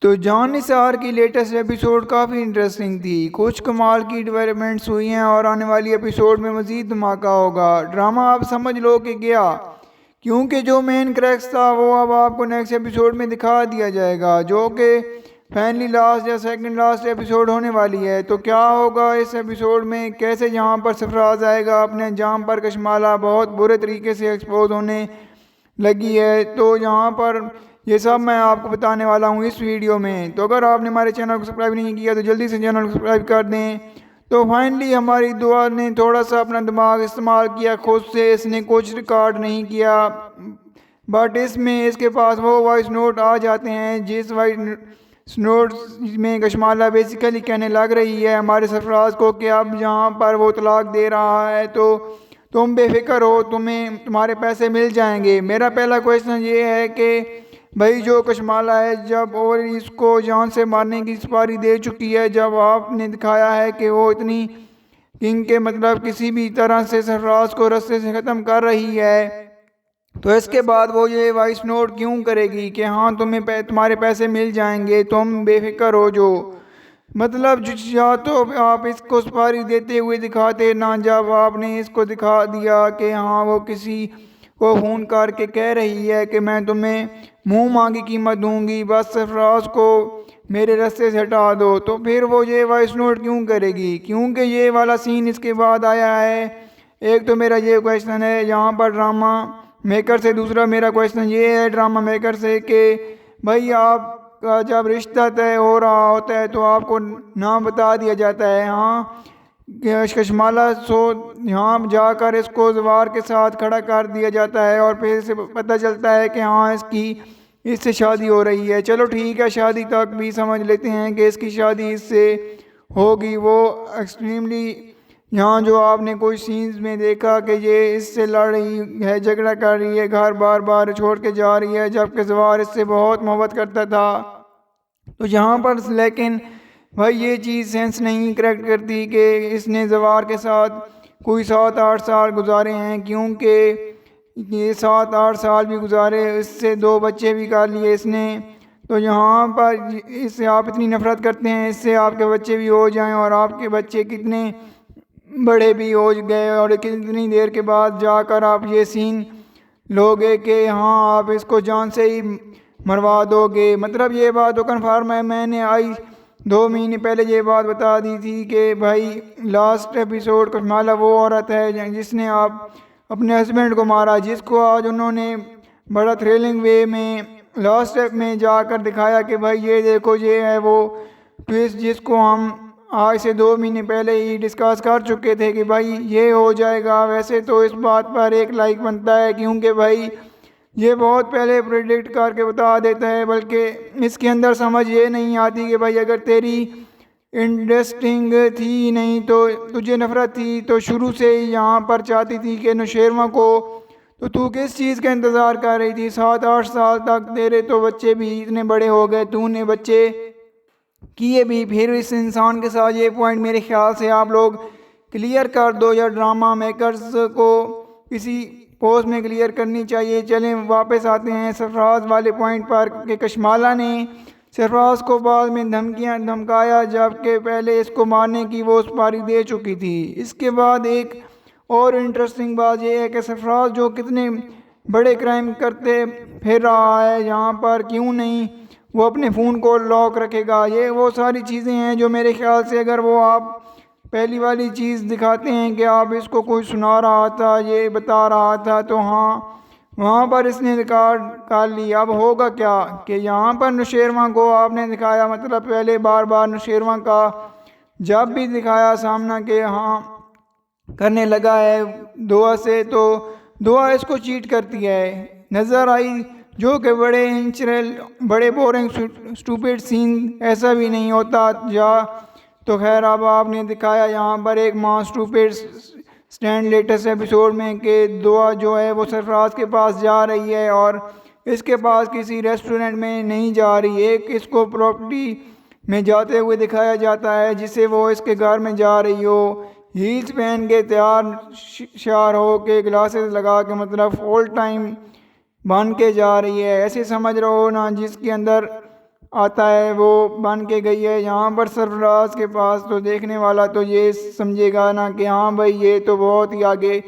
تو جان نثار کی latest episode کافی interesting تھی، کچھ کمال کی ڈیولپمنٹس ہوئی ہیں اور آنے والی ایپیسوڈ میں مزید دھماکہ ہوگا۔ ڈرامہ آپ سمجھ لو کہ گیا، کیونکہ جو مین کریکس تھا وہ اب آپ کو نیکسٹ ایپیسوڈ میں دکھا دیا جائے گا، جو کہ فائنلی لاسٹ یا سیکنڈ لاسٹ ایپیسوڈ ہونے والی ہے۔ تو کیا ہوگا اس ایپیسوڈ میں، کیسے جہاں پر سرفراز آئے گا اپنے انجام پر، کشمالہ بہت برے طریقے سے ایکسپوز ہونے لگی ہے، تو یہاں پر یہ سب میں آپ کو بتانے والا ہوں اس ویڈیو میں۔ تو اگر آپ نے ہمارے چینل کو سبسکرائب نہیں کیا تو جلدی سے چینل کو سبسکرائب کر دیں۔ تو فائنلی ہماری دعا نے تھوڑا سا اپنا دماغ استعمال کیا خود سے، اس نے کچھ ریکارڈ نہیں کیا، بٹ اس کے پاس وہ وائس نوٹ آ جاتے ہیں جس وائس نوٹ میں کشمالہ بیسیکلی کہنے لگ رہی ہے ہمارے سرفراز کو کہ اب جہاں پر وہ طلاق دے رہا ہے تو تم بے فکر ہو، تمہارے پیسے مل جائیں گے۔ میرا پہلا کویشچن یہ ہے کہ بھائی جو کشمالہ ہے جب اور اس کو جان سے مارنے کی سپاری دے چکی ہے، جب آپ نے دکھایا ہے کہ وہ اتنی کنگ کے مطلب کسی بھی طرح سے سرفراز کو رستے سے ختم کر رہی ہے، تو اس کے بعد وہ یہ وائس نوٹ کیوں کرے گی کہ ہاں تمہارے پیسے مل جائیں گے، تم بے فکر ہو؟ جو مطلب یا تو آپ اس کو سپاری دیتے ہوئے دکھاتے نا، جب آپ نے اس کو دکھا دیا کہ ہاں وہ کسی کو فون کر کے کہہ رہی ہے کہ میں تمہیں منہ مانگی قیمت دوں گی، بس سرفراز کو میرے رستے سے ہٹا دو، تو پھر وہ یہ وائس نوٹ کیوں کرے گی؟ کیونکہ یہ والا سین اس کے بعد آیا ہے۔ ایک تو میرا یہ کویشچن ہے یہاں پر ڈرامہ میکر سے، دوسرا میرا کویشچن یہ ہے ڈرامہ میکر سے کہ بھائی آپ کا جب رشتہ طے ہو رہا ہوتا ہے تو آپ کو نام بتا دیا جاتا ہے، ہاں کشمالہ یہاں جا کر اس کو زوار کے ساتھ کھڑا کر دیا جاتا ہے اور پھر سے پتہ چلتا ہے کہ ہاں اس سے شادی ہو رہی ہے۔ چلو ٹھیک ہے، شادی تک بھی سمجھ لیتے ہیں کہ اس کی شادی اس سے ہوگی۔ وہ ایکسٹریملی یہاں جو آپ نے کوئی سینز میں دیکھا کہ یہ اس سے لڑ رہی ہے، جھگڑا کر رہی ہے، گھر بار بار چھوڑ کے جا رہی ہے، جبکہ زوار اس سے بہت محبت کرتا تھا، تو یہاں پر لیکن بھائی یہ چیز سینس نہیں کریکٹ کرتی کہ اس نے زوار کے ساتھ کوئی 7-8 سال گزارے ہیں، کیونکہ یہ 7-8 سال بھی گزارے، اس سے 2 بچے بھی کر لیے اس نے، تو یہاں پر اس سے آپ اتنی نفرت کرتے ہیں، اس سے آپ کے بچے بھی ہو جائیں اور آپ کے بچے کتنے بڑے بھی ہو گئے اور کتنی دیر کے بعد جا کر آپ یہ سین لوگے کہ ہاں آپ اس کو جان سے ہی مروا دو گے۔ مطلب یہ بات تو کنفرم ہے، میں نے 2 مہینے پہلے یہ بات بتا دی تھی کہ بھائی لاسٹ ایپیسوڈ کشمالہ وہ عورت ہے جس نے آپ اپنے ہسبینڈ کو مارا، جس کو آج انہوں نے بڑا تھرلنگ وے میں لاسٹ ایپ میں جا کر دکھایا کہ بھائی یہ دیکھو یہ ہے وہ ٹویسٹ جس کو ہم آج سے 2 مہینے پہلے ہی ڈسکس کر چکے تھے کہ بھائی یہ ہو جائے گا۔ ویسے تو اس بات پر ایک لائک بنتا ہے کیونکہ بھائی یہ بہت پہلے پریڈکٹ کر کے بتا دیتا ہے، بلکہ اس کے اندر سمجھ یہ نہیں آتی کہ بھائی اگر تیری انٹرسٹنگ تھی نہیں تو تجھے نفرت تھی تو شروع سے ہی یہاں پر چاہتی تھی کہ نوشیروان کو، تو کس چیز کا انتظار کر رہی تھی؟ 7-8 سال تک تیرے تو بچے بھی اتنے بڑے ہو گئے، تو نے بچے کیے بھی، پھر اس انسان کے ساتھ یہ پوائنٹ میرے خیال سے آپ لوگ کلیئر کر دو یا ڈرامہ میکرز کو کسی پوسٹ میں کلیئر کرنی چاہیے۔ چلیں واپس آتے ہیں سرفراز والے پوائنٹ پر کہ کشمالہ نے سرفراز کو بعد میں دھمکایا، جبکہ پہلے اس کو مارنے کی وہ سپاری دے چکی تھی۔ اس کے بعد ایک اور انٹرسٹنگ بات یہ ہے کہ سرفراز جو کتنے بڑے کرائم کرتے پھر رہا ہے یہاں پر، کیوں نہیں وہ اپنے فون کو لاک رکھے گا؟ یہ وہ ساری چیزیں ہیں جو میرے خیال سے اگر وہ آپ پہلی والی چیز دکھاتے ہیں کہ آپ اس کو کوئی سنا رہا تھا، یہ بتا رہا تھا، تو ہاں وہاں پر اس نے ریکارڈ کر لی۔ اب ہوگا کیا کہ یہاں پر نوشیروان کو آپ نے دکھایا، مطلب پہلے بار بار نوشیروان کا جب بھی دکھایا سامنا کہ ہاں کرنے لگا ہے دعا سے، تو دعا اس کو چیٹ کرتی ہے نظر آئی، جو کہ بڑے نیچرل، بڑے بورنگ سٹوپڈ سین ایسا بھی نہیں ہوتا جا، تو خیر اب آپ نے دکھایا یہاں پر ایک ماں سٹوپڈ سٹینڈ لیٹسٹ ایپیسوڈ میں کہ دعا جو ہے وہ سرفراز کے پاس جا رہی ہے اور اس کے پاس کسی ریسٹورنٹ میں نہیں جا رہی، ایک اس کو پراپرٹی میں جاتے ہوئے دکھایا جاتا ہے جسے وہ اس کے گھر میں جا رہی ہو، ہیلز پہن کے تیار شیار ہو کے، گلاسز لگا کے، مطلب آل ٹائم بن کے جا رہی ہے، ایسے سمجھ رہو نا، جس کے اندر آتا ہے وہ بن کے گئی ہے یہاں پر سرفراز کے پاس، تو دیکھنے والا تو یہ سمجھے گا نا کہ ہاں بھائی یہ تو بہت ہی آگے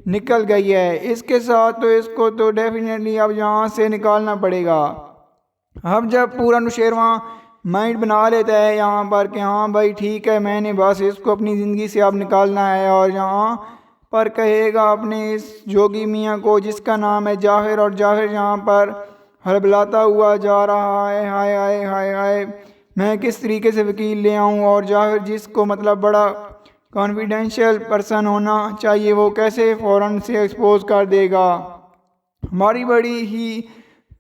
نکل گئی ہے، اس کے ساتھ تو اس کو تو ڈیفینیٹلی اب یہاں سے نکالنا پڑے گا۔ اب جب پورا نوشیروان مائنڈ بنا لیتا ہے یہاں پر کہ ہاں بھائی ٹھیک ہے میں نے بس اس کو اپنی زندگی سے اب نکالنا ہے، اور یہاں پر کہے گا اپنے اس جوگی میاں کو جس کا نام ہے جاہر، اور جاہر یہاں پر ہڑبڑاتا ہوا جا رہا ہے، ہائے ہائے ہائے ہائے میں کس طریقے سے وکیل لے آؤں، اور جاہر جس کو مطلب بڑا کانفیڈینشیل پرسن ہونا چاہیے وہ کیسے فوراً سے ایکسپوز کر دے گا ہماری بڑی ہی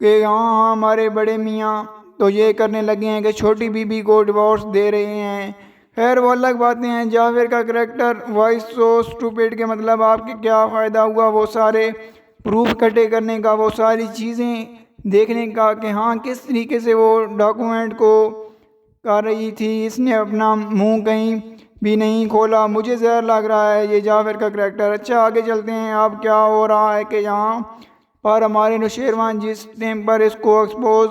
کہ ہاں ہمارے بڑے میاں تو یہ کرنے لگے ہیں کہ چھوٹی بی بی کو ڈیورس دے رہے ہیں۔ خیر وہ الگ باتیں ہیں، جعفر کا کریکٹر وائس سو اسٹوپڈ کے مطلب آپ کے کیا فائدہ ہوا وہ سارے پروف اکٹھے کرنے کا، وہ ساری چیزیں دیکھنے کا کہ ہاں کس طریقے سے وہ ڈاکومنٹ کو کر رہی تھی، اس نے اپنا منہ کہیں بھی نہیں کھولا، مجھے زہر لگ رہا ہے یہ جعفر کا کریکٹر۔ اچھا آگے چلتے ہیں، اب کیا ہو رہا ہے کہ یہاں پر ہمارے نوشیروان جس ٹائم پر اس کو ایکسپوز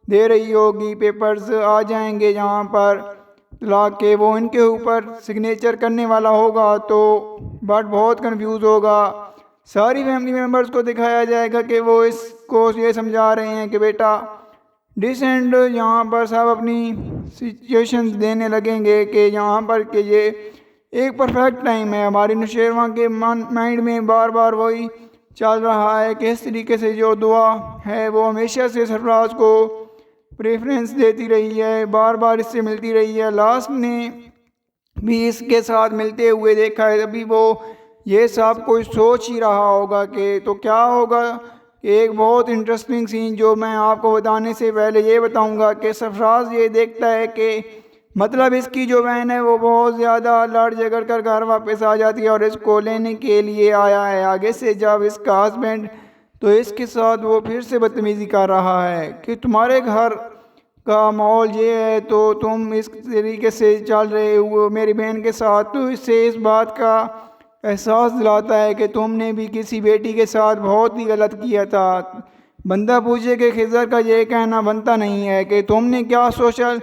دے رہی ہوگی پیپرز آ جائیں گے یہاں پر طلاق کے، وہ ان کے اوپر سگنیچر کرنے والا ہوگا تو بٹ بہت کنفیوز ہوگا، ساری فیملی ممبرز کو دکھایا جائے گا کہ وہ اس کو یہ سمجھا رہے ہیں کہ بیٹا ڈیسینٹ، یہاں پر سب اپنی سچویشنز دینے لگیں گے کہ یہاں پر کہ یہ ایک پرفیکٹ ٹائم ہے۔ ہماری نوشیروان کے مائنڈ میں بار بار وہی چل رہا ہے کہ اس طریقے سے جو دعا ہے وہ ہمیشہ سے سرفراز کو پریفرنس دیتی رہی ہے، بار بار اس سے ملتی رہی ہے، لاسٹ نے بھی اس کے ساتھ ملتے ہوئے دیکھا ہے، ابھی وہ یہ سب کوئی سوچ ہی رہا ہوگا کہ تو کیا ہوگا کہ ایک بہت انٹرسٹنگ سین جو میں آپ کو بتانے سے پہلے یہ بتاؤں گا کہ سرفراز یہ دیکھتا ہے کہ مطلب اس کی جو بہن ہے وہ بہت زیادہ لڑ جھگڑ کر گھر واپس آ جاتی ہے اور اس کو لینے کے لیے آیا ہے، آگے سے جب اس کا ہسبینڈ تو اس کے ساتھ وہ پھر سے بدتمیزی کر رہا ہے کہ تمہارے گھر کا ماحول یہ ہے تو تم اس طریقے سے چل رہے ہو میری بہن کے ساتھ، تو اس سے اس بات کا احساس دلاتا ہے کہ تم نے بھی کسی بیٹی کے ساتھ بہت ہی غلط کیا تھا۔ بندہ پوچھے کہ خضر کا یہ کہنا بنتا نہیں ہے کہ تم نے کیا سوشل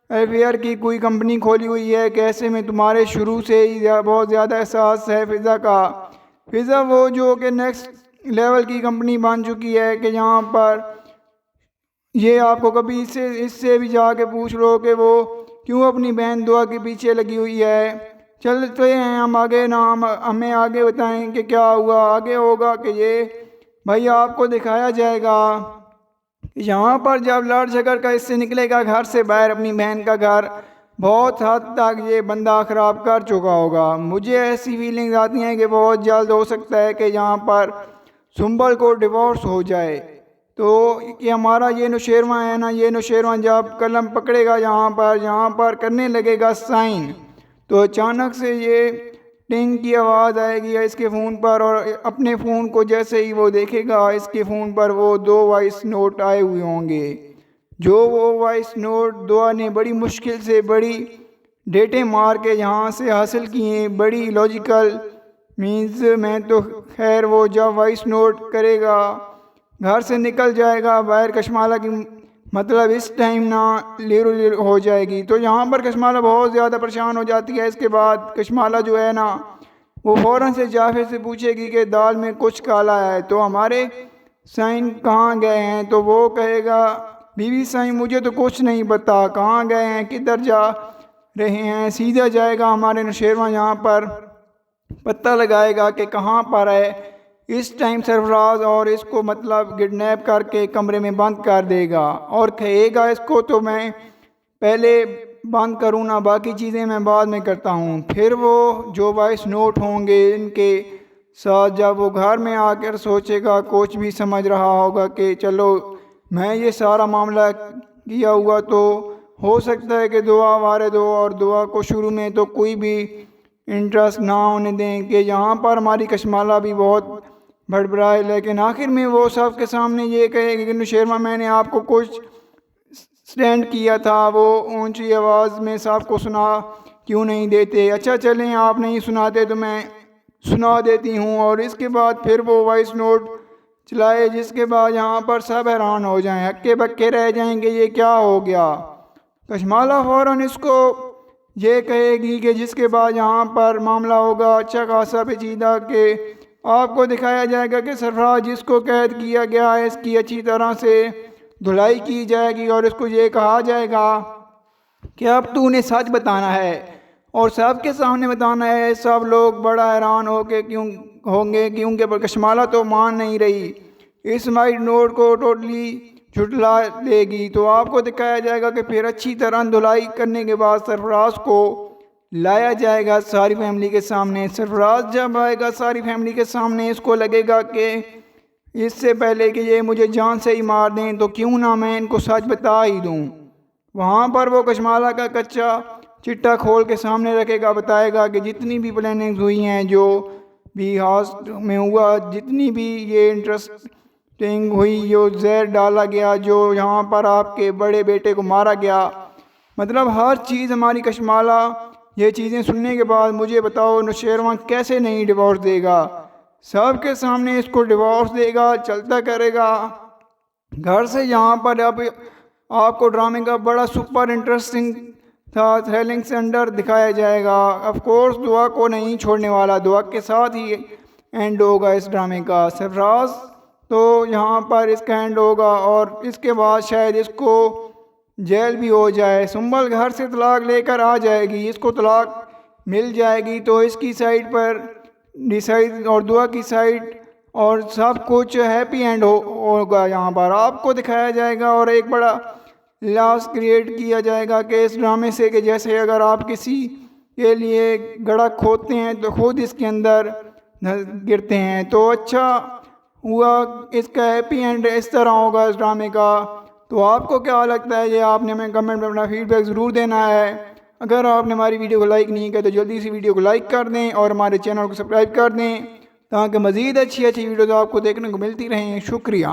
افیئر کی کوئی کمپنی کھولی ہوئی ہے کہ ایسے میں تمہارے شروع سے ہی بہت زیادہ احساس ہے فضا کا، فضا وہ جو کہ نیکسٹ لیول کی کمپنی بن چکی ہے کہ یہاں پر یہ آپ کو کبھی اس سے بھی جا کے پوچھ لو کہ وہ کیوں اپنی بہن دعا کے پیچھے لگی ہوئی ہے۔ چلتے ہیں ہم آگے، ہمیں آگے بتائیں کہ کیا ہوا، آگے ہوگا کہ یہ بھائی آپ کو دکھایا جائے گا یہاں پر جب لڑ جھگڑ کا اس سے نکلے گا گھر سے باہر اپنی بہن کا گھر بہت حد تک یہ بندہ خراب کر چکا ہوگا، مجھے ایسی فیلنگز آتی ہیں کہ بہت جلد ہو سکتا ہے کہ یہاں پر سنبل کو ڈیورس ہو جائے، تو یہ ہمارا یہ نوشیروان ہے نا، یہ نوشیروان جب قلم پکڑے گا یہاں پر کرنے لگے گا سائن، تو اچانک سے یہ ٹنگ کی آواز آئے گی اس کے فون پر، اور اپنے فون کو جیسے ہی وہ دیکھے گا اس کے فون پر وہ 2 وائس نوٹ آئے ہوئے ہوں گے، جو وہ وائس نوٹ دعا نے بڑی مشکل سے بڑی ڈیٹے مار کے یہاں سے حاصل کیے، بڑی لاجیکل مینز میں تو خیر وہ جب وائس نوٹ کرے گا گھر سے نکل جائے گا باہر، کشمالہ کی مطلب اس ٹائم نہ لیرو ہو جائے گی، تو یہاں پر کشمالہ بہت زیادہ پریشان ہو جاتی ہے۔ اس کے بعد کشمالہ جو ہے نا وہ فوراً سے جعفر سے پوچھے گی کہ دال میں کچھ کالا ہے تو ہمارے سائن کہاں گئے ہیں، تو وہ کہے گا بی بی سائن مجھے تو کچھ نہیں پتا کہاں گئے ہیں کدھر جا رہے ہیں، سیدھا جائے گا ہمارے نوشیروان یہاں پر پتہ لگائے گا کہ کہاں پر ہے اس ٹائم سرفراز، اور اس کو مطلب کڈنیپ کر کے کمرے میں بند کر دے گا اور کہے گا اس کو تو میں پہلے بند کروں نا، باقی چیزیں میں بعد میں کرتا ہوں۔ پھر وہ جو وائس نوٹ ہوں گے ان کے ساتھ جب وہ گھر میں آ کر سوچے گا کوچ بھی سمجھ رہا ہوگا کہ چلو میں یہ سارا معاملہ کیا ہوا تو ہو سکتا ہے کہ دعا وارد ہو، اور دعا کو شروع میں تو کوئی بھی انٹرسٹ نہ ہونے دیں کہ یہاں پر ہماری کشمالہ بھی بہت بڑبڑائے، لیکن آخر میں وہ سب کے سامنے یہ کہے کہ نوشیروان میں نے آپ کو کچھ سٹینڈ کیا تھا، وہ اونچی آواز میں سب کو سنا کیوں نہیں دیتے، اچھا چلیں آپ نہیں سناتے تو میں سنا دیتی ہوں، اور اس کے بعد پھر وہ وائس نوٹ چلائے جس کے بعد یہاں پر سب حیران ہو جائیں، ہکے بکے رہ جائیں کہ یہ کیا ہو گیا۔ کشمالہ فوراً اس کو یہ کہے گی کہ جس کے بعد یہاں پر معاملہ ہوگا اچھا خاصا پیچیدہ کہ آپ کو دکھایا جائے گا کہ سرفراز جس کو قید کیا گیا ہے اس کی اچھی طرح سے دھلائی کی جائے گی، اور اس کو یہ کہا جائے گا کہ اب تو انہیں سچ بتانا ہے اور سب کے سامنے بتانا ہے۔ سب لوگ بڑا حیران ہوں گے کیونکہ پر کشمالہ تو مان نہیں رہی، اس مائٹ نوٹ کو ٹوٹلی جھٹلا دے گی۔ تو آپ کو دکھایا جائے گا کہ پھر اچھی طرح دھلائی کرنے کے بعد سرفراز کو لایا جائے گا ساری فیملی کے سامنے۔ سرفراز جب آئے گا ساری فیملی کے سامنے، اس کو لگے گا کہ اس سے پہلے کہ یہ مجھے جان سے ہی مار دیں تو کیوں نہ میں ان کو سچ بتا ہی دوں۔ وہاں پر وہ کشمالہ کا کچا چٹا کھول کے سامنے رکھے گا، بتائے گا کہ جتنی بھی پلاننگز ہوئی ہیں، جو بھی ہاؤس میں ہوا، جتنی بھی یہ انٹرسٹنگ ہوئی، جو زہر ڈالا گیا، جو یہاں پر آپ کے بڑے بیٹے کو مارا گیا، مطلب ہر چیز ہماری کشمالہ یہ چیزیں سننے کے بعد مجھے بتاؤ نوشیروان کیسے نہیں ڈیورس دے گا؟ سب کے سامنے اس کو ڈیورس دے گا، چلتا کرے گا گھر سے۔ یہاں پر اب آپ کو ڈرامے کا بڑا سپر انٹرسٹنگ تھا تھریلنگ سے انڈر دکھایا جائے گا۔ آف کورس دعا کو نہیں چھوڑنے والا، دعا کے ساتھ ہی اینڈ ہوگا اس ڈرامے کا۔ سرفراز تو یہاں پر اس کا اینڈ ہوگا اور اس کے بعد شاید اس کو جیل بھی ہو جائے۔ سنبل گھر سے طلاق لے کر آ جائے گی، اس کو طلاق مل جائے گی تو اس کی سائڈ پر ڈیسائیڈ اور دعا کی سائڈ اور سب کچھ ہیپی اینڈ ہوگا یہاں پر آپ کو دکھایا جائے گا۔ اور ایک بڑا لاس کریٹ کیا جائے گا کہ اس ڈرامے سے کہ جیسے اگر آپ کسی کے لیے گڑھا کھودتے ہیں تو خود اس کے اندر گرتے ہیں۔ تو اچھا ہوا اس کا ہیپی اینڈ اس طرح ہوگا اس ڈرامے کا۔ تو آپ کو کیا لگتا ہے یہ آپ نے ہمیں کمنٹ میں اپنا فیڈ بیک ضرور دینا ہے۔ اگر آپ نے ہماری ویڈیو کو لائک نہیں کیا تو جلدی سے ویڈیو کو لائک کر دیں اور ہمارے چینل کو سبسکرائب کر دیں تاکہ مزید اچھی ویڈیوز آپ کو دیکھنے کو ملتی رہیں۔ شکریہ۔